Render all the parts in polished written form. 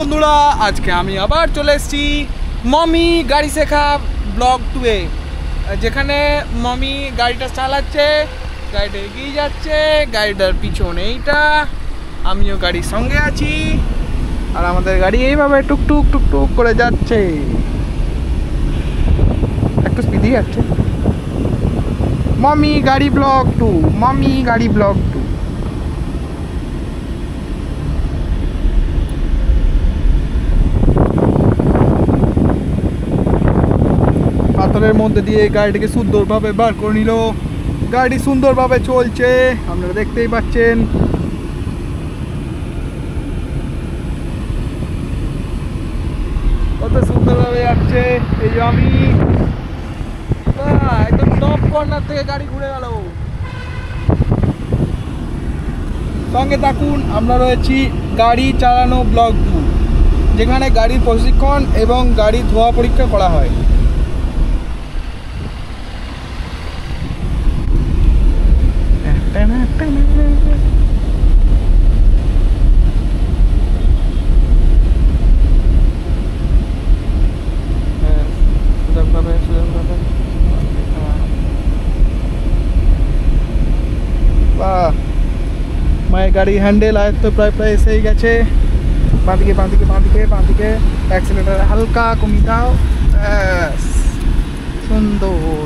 বন্ধুরা, আজকে আমি আবার চলে এসেছি মমি গাড়ি শেখা ব্লগ 2-এ, যেখানে মমি গাড়িটা চালাচ্ছে, গাড়িটা এগিয়ে যাচ্ছে, গাড়িটার পিছনে এইটা, আমিও গাড়ির সঙ্গে আছি, আর আমাদের গাড়ি এইভাবে টুকটুক টুকটুক করে যাচ্ছে, একটু স্পিডি যাচ্ছে। মমি গাড়ি ব্লগ 2, মমি গাড়ি ব্লগ 2। পাথরের মধ্যে দিয়ে গাড়িটাকে সুন্দরভাবে বার করে নিল। গাড়ি সুন্দরভাবে চলছে, আপনারা দেখতেই পাচ্ছেন। কত সুন্দরভাবে যাচ্ছে। এই যে আমি একদম টপ কর্নার থেকে গাড়ি ঘুরে গেল। সঙ্গে থাকুন, আমরা রয়েছি গাড়ি চালানো ব্লগ 2, যেখানে গাড়ির প্রশিক্ষণ এবং গাড়ি ধোয়া পরীক্ষা করা হয়। মায়ের গাড়ি হ্যান্ডেল আয়ত্ত প্রায় প্রায় এসেই গেছে। বাঁদিকে বাঁদিকে বাঁদিকে বাঁদিকে অ্যাক্সিলেটার হালকা কমিয়ে দাও, সুন্দর।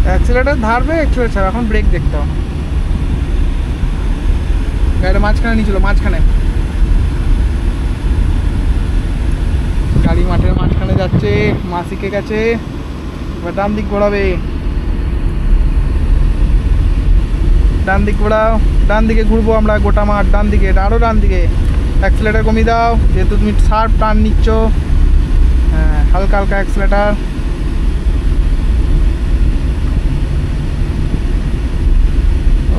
অ্যাক্সিলেটার ধারবে, অ্যাক্সিলেটার ছাড়া, এখন ব্রেক দেখতে হবে। গাড়িটা মাঝখানে নিয়েছিল, মাঝখানে গাড়ি মাঠের মাঝখানে যাচ্ছে, মা শিখে গেছে। এবার ডান দিক ঘোরাবে, ডান দিক ঘোরাও, ডান দিকে ঘুরবো আমরা, গোটা মাঠ ডান দিকে, আরও ডান দিকে। অ্যাক্সিলেটার কমিয়ে দাও, যেহেতু তুমি শার্প টার্ন নিচ্ছ। হ্যাঁ, হালকা হালকা অ্যাক্সিলেটার।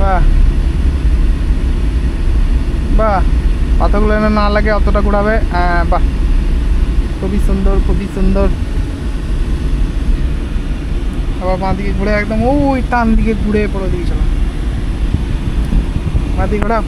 বাহ বাহ, পাতাগুলো না লাগে অতটা ঘোরাবে। হ্যাঁ বাহ, খুবই সুন্দর, খুবই সুন্দর। আবার বাঁ দিকে ঘুরে একদম ওই টান দিকে ঘুরে পড়ে দিয়েছিল। বাঁ দিকে ঘোরাও।